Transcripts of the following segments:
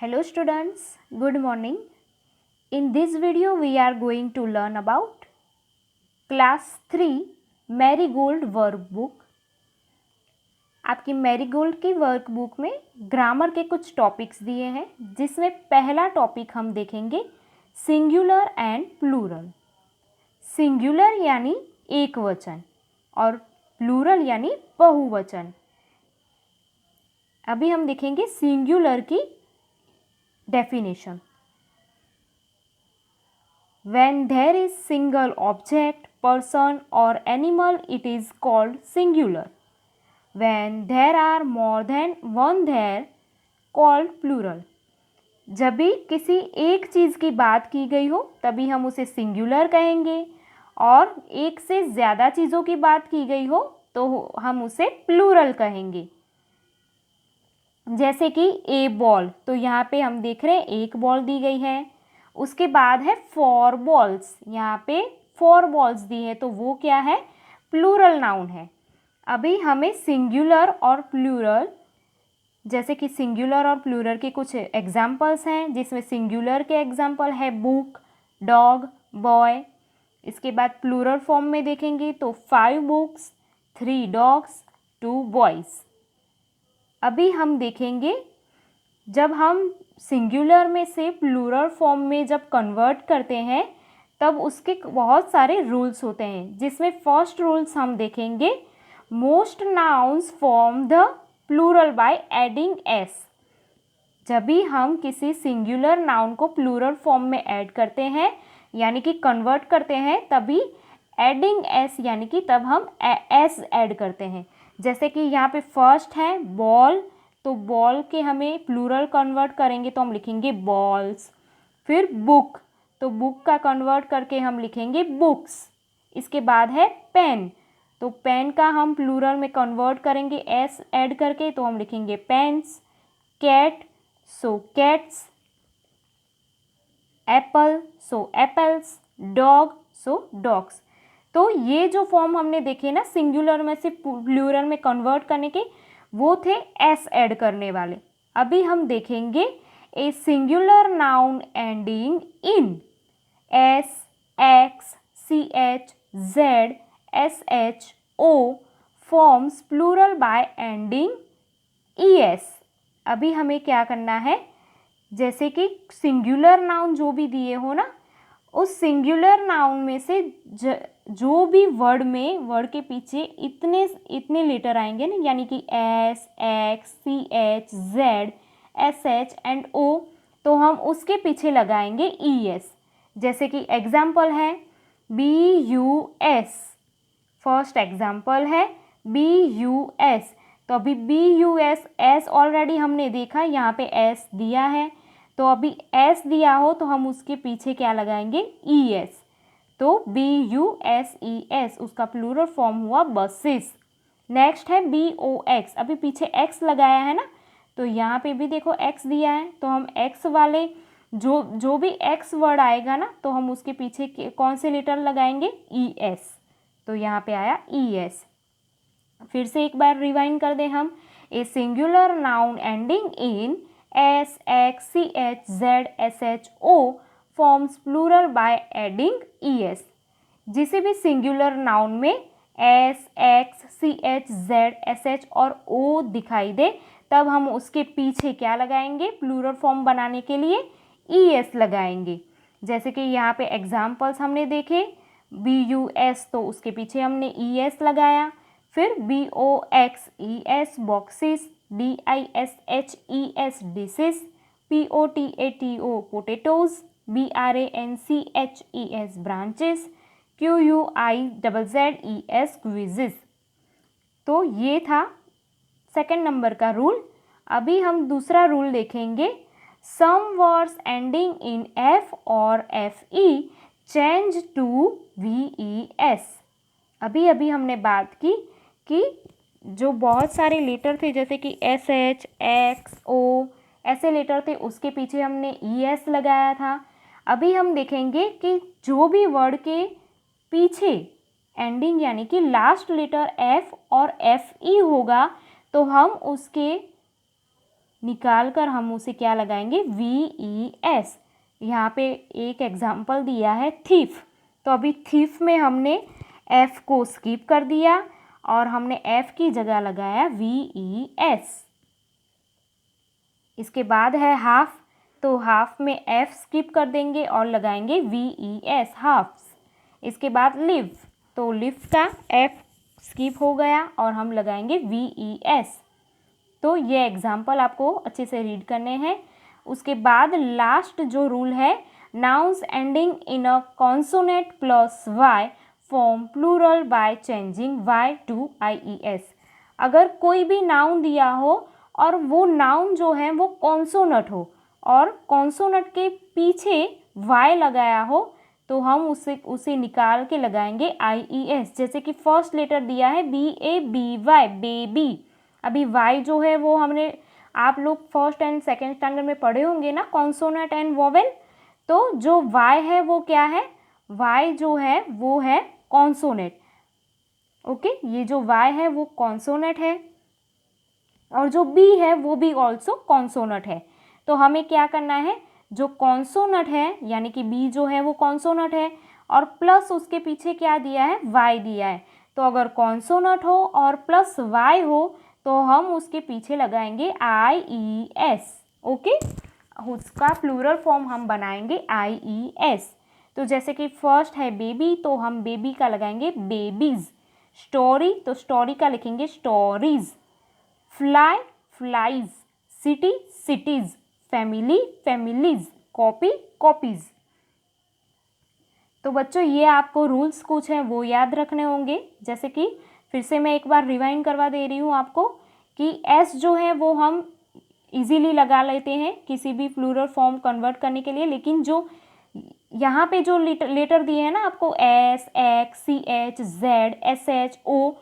Hello students, good morning. In this video we are going to learn about class 3 marigold workbook. आपकी marigold की workbook में grammar के कुछ topics दिए हैं, जिसमें पहला टॉपिक हम देखेंगे सिंगुलर एंड प्लूरल। सिंगुलर यानी एक वचन और प्लूरल यानी बहुवचन। अभी हम देखेंगे सिंगुलर की definition. When there is single object, person or animal, it is called singular. When there are more than one, there called plural. जब भी किसी एक चीज़ की बात की गई हो तभी हम उसे सिंगुलर कहेंगे, और एक से ज़्यादा चीज़ों की बात की गई हो तो हम उसे प्लूरल कहेंगे। जैसे कि ए बॉल, तो यहाँ पे हम देख रहे हैं एक बॉल दी गई है। उसके बाद है 4 बॉल्स, यहाँ पे 4 बॉल्स दी है, तो वो क्या है? प्लूरल नाउन है। अभी हमें सिंगुलर और प्लूरल, जैसे कि सिंगुलर और प्लूरल के कुछ एग्जाम्पल्स हैं, जिसमें सिंगुलर के एग्जाम्पल है बुक, डॉग, बॉय। इसके बाद प्लूरल फॉर्म में देखेंगे तो 5 बुक्स, 3 डॉग्स, 2 बॉयज़। अभी हम देखेंगे जब हम सिंगुलर में से प्लूरल फॉर्म में जब कन्वर्ट करते हैं तब उसके बहुत सारे रूल्स होते हैं, जिसमें फर्स्ट रूल्स हम देखेंगे most nouns form the plural by adding S. जब भी हम किसी सिंगुलर नाउन को प्लूरल फॉर्म में ऐड करते हैं यानी कि कन्वर्ट करते हैं, तभी एडिंग एस यानी कि तब हम एस ऐड करते हैं। जैसे कि यहाँ पे फर्स्ट है बॉल, तो बॉल के हमें प्लूरल कन्वर्ट करेंगे तो हम लिखेंगे बॉल्स। फिर बुक, तो बुक का कन्वर्ट करके हम लिखेंगे बुक्स। इसके बाद है पेन, तो पेन का हम प्लूरल में कन्वर्ट करेंगे एस ऐड करके, तो हम लिखेंगे पेन्स। कैट, सो कैट्स। एप्पल, सो एप्पल्स। डॉग, सो डॉग्स। तो ये जो फॉर्म हमने देखे ना सिंगुलर में से प्लूरल में कन्वर्ट करने के, वो थे एस ऐड करने वाले। अभी हम देखेंगे a singular noun ending in S, X, C H, Z, S H, O forms plural by ending E S. अभी हमें क्या करना है, जैसे कि सिंगुलर नाउन जो भी दिए हो ना, उस सिंगुलर नाउन में से जो भी वर्ड के पीछे इतने लेटर आएंगे ना, यानी कि S, X, C H, Z, S H and O, तो हम उसके पीछे लगाएंगे ई एस। जैसे कि एग्जाम्पल है B U S, first example है बी यू एस। तो अभी B U S, S already हमने देखा, यहाँ पे एस दिया है, तो अभी एस दिया हो तो हम उसके पीछे क्या लगाएंगे? E S. तो B U S E S, उसका प्लूरल फॉर्म हुआ बसेस। नेक्स्ट है बी ओ एक्स, अभी पीछे एक्स लगाया है ना, तो यहाँ पे भी देखो एक्स दिया है, तो हम एक्स वाले जो भी एक्स वर्ड आएगा ना, तो हम उसके पीछे कौन से लेटर लगाएंगे? E S. तो यहाँ पे आया ई एस। फिर से एक बार रिवाइंड कर दें हम, a singular noun ending in S, X, C H, Z, S H, O forms plural by adding E S. जिसे भी सिंगुलर नाउन में S, X, C H, Z, S H और ओ दिखाई दे, तब हम उसके पीछे क्या लगाएंगे? प्लूरल फॉर्म बनाने के लिए ई एस लगाएंगे। जैसे कि यहाँ पे एग्जाम्पल्स हमने देखे, बी यू एस, तो उसके पीछे हमने ई एस लगाया। फिर B O X E S, boxes. D I S H E S, dishes. P O T A T O, potatoes. B R A N C H E S, branches. Q U I double Z E S, quizzes. तो ये था second number का rule. अभी हम दूसरा rule देखेंगे, some words ending in F और F E change to V E S. अभी हमने बात की कि जो बहुत सारे लेटर थे, जैसे कि एस एच, एक्स, ओ, ऐसे लेटर थे, उसके पीछे हमने ई एस लगाया था। अभी हम देखेंगे कि जो भी वर्ड के पीछे एंडिंग यानी कि लास्ट लेटर एफ और एफ ई होगा, तो हम उसके निकाल कर हम उसे क्या लगाएंगे, VES। यहाँ पे एक एग्जाम्पल दिया है थीफ, तो अभी थीफ में हमने F को स्किप कर दिया और हमने F की जगह लगाया VES। इसके बाद है हाफ, तो हाफ में F स्किप कर देंगे और लगाएंगे VES, हाफ्स। इसके बाद लिव, तो लिव का F स्किप हो गया और हम लगाएंगे VES। तो ये एग्जाम्पल आपको अच्छे से रीड करने हैं। उसके बाद लास्ट जो रूल है, nouns ending in a consonant plus Y form plural by changing Y to IES। अगर कोई भी नाउन दिया हो और वो नाउन जो है वो कॉन्सोनेंट हो और कॉन्सोनेंट के पीछे Y लगाया हो, तो हम उसे निकाल के लगाएंगे IES। जैसे कि फर्स्ट लेटर दिया है BABY, बेबी। अभी Y जो है वो हमने, आप लोग फर्स्ट एंड सेकेंड स्टैंडर्ड में पढ़े होंगे ना, कॉन्सोनेंट एंड वोवेल। तो जो Y है वो क्या है, Y जो है वो है कॉन्सोनेंट। ओके, ये जो Y है वो कॉन्सोनेंट है और जो B है वो भी ऑल्सो कॉन्सोनेंट है। तो हमें क्या करना है, जो कॉन्सोनेंट है यानी कि B जो है वो कॉन्सोनेंट है और प्लस उसके पीछे क्या दिया है, Y दिया है। तो अगर कॉन्सोनेंट हो और प्लस Y हो तो हम उसके पीछे लगाएंगे IES। ओके, उसका प्लूरल फॉर्म हम बनाएंगे IES। तो जैसे कि फर्स्ट है बेबी, तो हम बेबी का लगाएंगे बेबीज। स्टोरी, तो स्टोरी का लिखेंगे stories. Fly, flies. City, cities. Family, families. Copy, copies. तो बच्चों ये आपको रूल्स कुछ हैं वो याद रखने होंगे। जैसे कि फिर से मैं एक बार रिवाइंड करवा दे रही हूँ आपको कि S जो है वो हम इजीली लगा लेते हैं किसी भी प्लूरल फॉर्म कन्वर्ट करने के लिए, लेकिन जो यहाँ पे जो लेटर दिए हैं ना आपको, S, X, CH, Z, SH, O,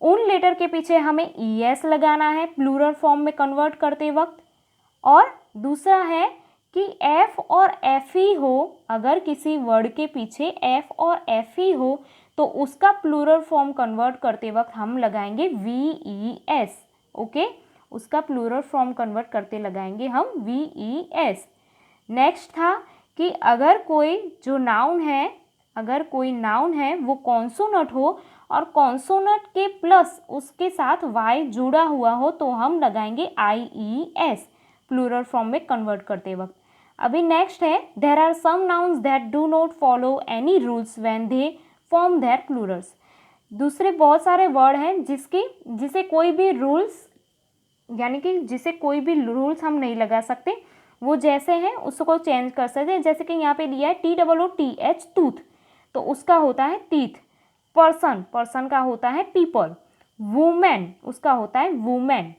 उन लेटर के पीछे हमें ES लगाना है प्लूरल फॉर्म में कन्वर्ट करते वक्त। और दूसरा है कि F और FE हो, अगर किसी वर्ड के पीछे F और FE हो तो उसका प्लूरल फॉर्म कन्वर्ट करते वक्त हम लगाएंगे VES। ओके, उसका प्लूरल फॉर्म कन्वर्ट करते लगाएंगे हम VES। नेक्स्ट था कि अगर कोई जो नाउन है, अगर कोई नाउन है वो कॉन्सोनेंट हो और कॉन्सोनेंट के प्लस उसके साथ Y जुड़ा हुआ हो तो हम लगाएंगे IES प्लूरल फॉर्म में कन्वर्ट करते वक्त। अभी नेक्स्ट है, there are some nouns that do not follow any rules when they form their plurals. दूसरे बहुत सारे वर्ड हैं जिसे कोई भी रूल्स, यानी कि जिसे कोई भी रूल्स हम नहीं लगा सकते, वो जैसे हैं उसको चेंज कर सकते हैं। जैसे कि यहाँ पे दिया है TOOTH, टूथ, तो उसका होता है टीथ। पर्सन, पर्सन का होता है पीपल। वुमेन, उसका होता है वुमेन।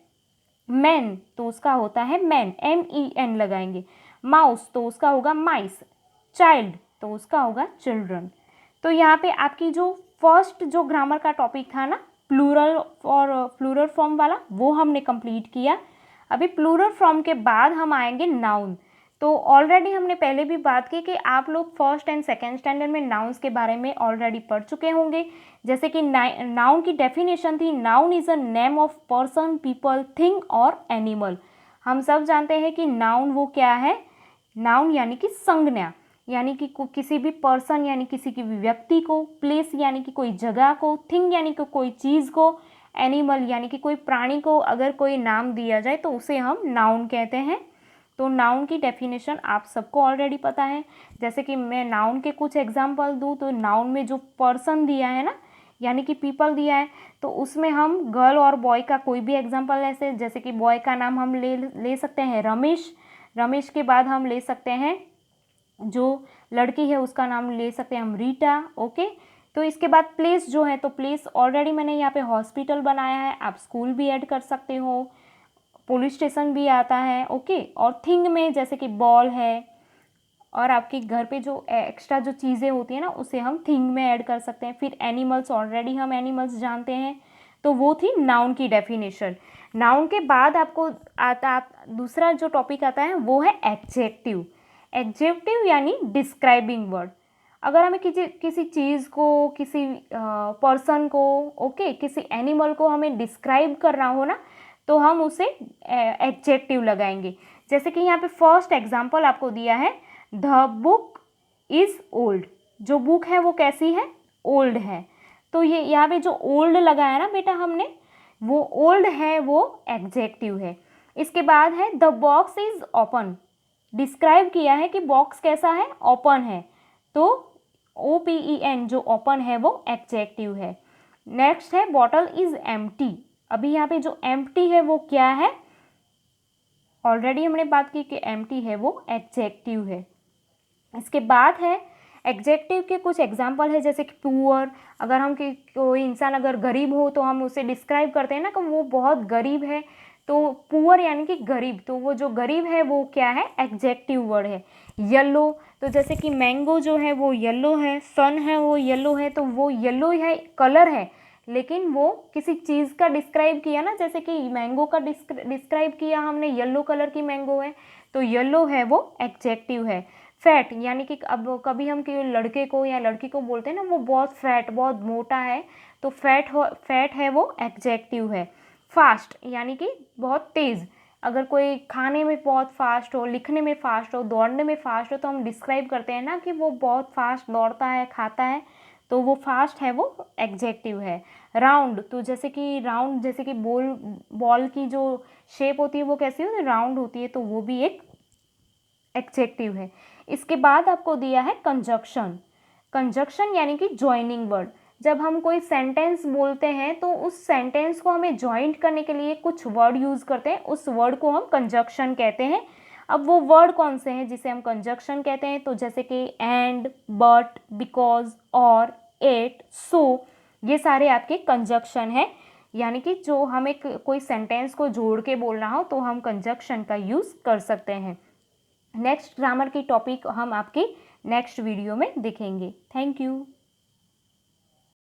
मैन, तो उसका होता है मैन, MEN लगाएंगे। माउस, तो उसका होगा माइस। चाइल्ड, तो उसका होगा चिल्ड्रन। तो यहाँ पे आपकी जो फर्स्ट जो ग्रामर का टॉपिक था ना, प्लूरल और प्लूरल फॉर्म वाला, वो हमने कंप्लीट किया। अभी प्लूरल फॉर्म के बाद हम आएंगे नाउन। तो ऑलरेडी हमने पहले भी बात की कि आप लोग फर्स्ट एंड सेकेंड स्टैंडर्ड में नाउन्स के बारे में ऑलरेडी पढ़ चुके होंगे। जैसे कि नाउन की डेफिनेशन थी, noun is a name of person, people, thing और एनिमल। हम सब जानते हैं कि नाउन वो क्या है, नाउन यानी कि संज्ञा, यानी कि किसी भी पर्सन यानी किसी की भी व्यक्ति को, प्लेस यानी कि कोई जगह को, थिंग यानी कि कोई चीज़ को, एनिमल यानी कि कोई प्राणी को अगर कोई नाम दिया जाए तो उसे हम नाउन कहते हैं। तो नाउन की डेफिनेशन आप सबको ऑलरेडी पता है। जैसे कि मैं नाउन के कुछ एग्जांपल दूं तो नाउन में जो पर्सन दिया है ना, यानी कि पीपल दिया है, तो उसमें हम गर्ल और बॉय का कोई भी एग्जांपल ऐसे, जैसे कि बॉय का नाम हम ले सकते हैं रमेश। रमेश के बाद हम ले सकते हैं जो लड़की है उसका नाम ले सकते हैं हम रीटा। ओके, तो इसके बाद प्लेस जो है, तो प्लेस ऑलरेडी मैंने यहाँ पे हॉस्पिटल बनाया है, आप स्कूल भी ऐड कर सकते हो, पुलिस स्टेशन भी आता है। ओके, और थिंग में जैसे कि बॉल है और आपके घर पे जो एक्स्ट्रा जो चीज़ें होती हैं ना उसे हम थिंग में ऐड कर सकते हैं। फिर एनिमल्स, ऑलरेडी हम एनिमल्स जानते हैं, तो वो थी नाउन की डेफिनेशन। नाउन के बाद आपको दूसरा जो टॉपिक आता है वो है एडजेक्टिव। एडजेक्टिव यानी डिस्क्राइबिंग वर्ड। अगर हमें किसी चीज़ को, किसी पर्सन को, ओके, किसी एनिमल को हमें डिस्क्राइब करना हो ना, तो हम उसे एडजेक्टिव लगाएंगे। जैसे कि यहाँ पे फर्स्ट एग्जाम्पल आपको दिया है, द बुक इज़ ओल्ड। जो बुक है वो कैसी है, ओल्ड है। तो ये यहाँ पे जो ओल्ड लगाया ना बेटा हमने, वो ओल्ड है, वो एडजेक्टिव है। इसके बाद है the box is open. Describe किया है कि बॉक्स कैसा है, ओपन है, तो OPEN जो ओपन है वो एडजेक्टिव है। नेक्स्ट है बॉटल इज़ एम्प्टी। अभी यहाँ पे जो एम्प्टी है वो क्या है, ऑलरेडी हमने बात की कि एम्प्टी है वो एडजेक्टिव है। इसके बाद है एडजेक्टिव के कुछ एग्जाम्पल है, जैसे कि पुअर। अगर हम कोई इंसान अगर गरीब हो तो हम उसे डिस्क्राइब करते हैं ना कि वो बहुत गरीब है, तो पुअर यानी कि गरीब, तो वो जो गरीब है वो क्या है, एडजेक्टिव वर्ड है। येलो, तो जैसे कि मैंगो जो है वो येलो है, सन है वो येलो है, तो वो येलो है, कलर है, लेकिन वो किसी चीज़ का डिस्क्राइब किया ना, जैसे कि मैंगो का डिस्क्राइब किया हमने, येलो कलर की मैंगो है, तो येलो है वो एडजेक्टिव है। फैट यानी कि अब कभी हम कि लड़के को या लड़की को बोलते हैं ना वो बहुत फैट, बहुत मोटा है, तो फैट है वो एडजेक्टिव है। फास्ट यानी कि बहुत तेज़, अगर कोई खाने में बहुत फास्ट हो, लिखने में फास्ट हो, दौड़ने में फास्ट हो, तो हम डिस्क्राइब करते हैं ना कि वो बहुत फास्ट दौड़ता है, खाता है, तो वो फास्ट है वो एडजेक्टिव है। राउंड, तो जैसे कि राउंड, जैसे कि बॉल की जो शेप होती है वो कैसी होती है, राउंड होती है, तो वो भी एक एडजेक्टिव है। इसके बाद आपको दिया है कंजक्शन। कंजक्शन यानी कि ज्वाइनिंग वर्ड। जब हम कोई सेंटेंस बोलते हैं तो उस सेंटेंस को हमें ज्वाइंट करने के लिए कुछ वर्ड यूज़ करते हैं, उस वर्ड को हम कंजक्शन कहते हैं। अब वो वर्ड कौन से हैं जिसे हम कंजक्शन कहते हैं, तो जैसे कि एंड, बट, बिकॉज, और, एट, सो, ये सारे आपके कंजक्शन हैं। यानी कि जो हमें कोई सेंटेंस को जोड़ के बोलना हो तो हम कंजक्शन का यूज़ कर सकते हैं। नेक्स्ट ग्रामर की टॉपिक हम आपकी नेक्स्ट वीडियो में देखेंगे। Thank you.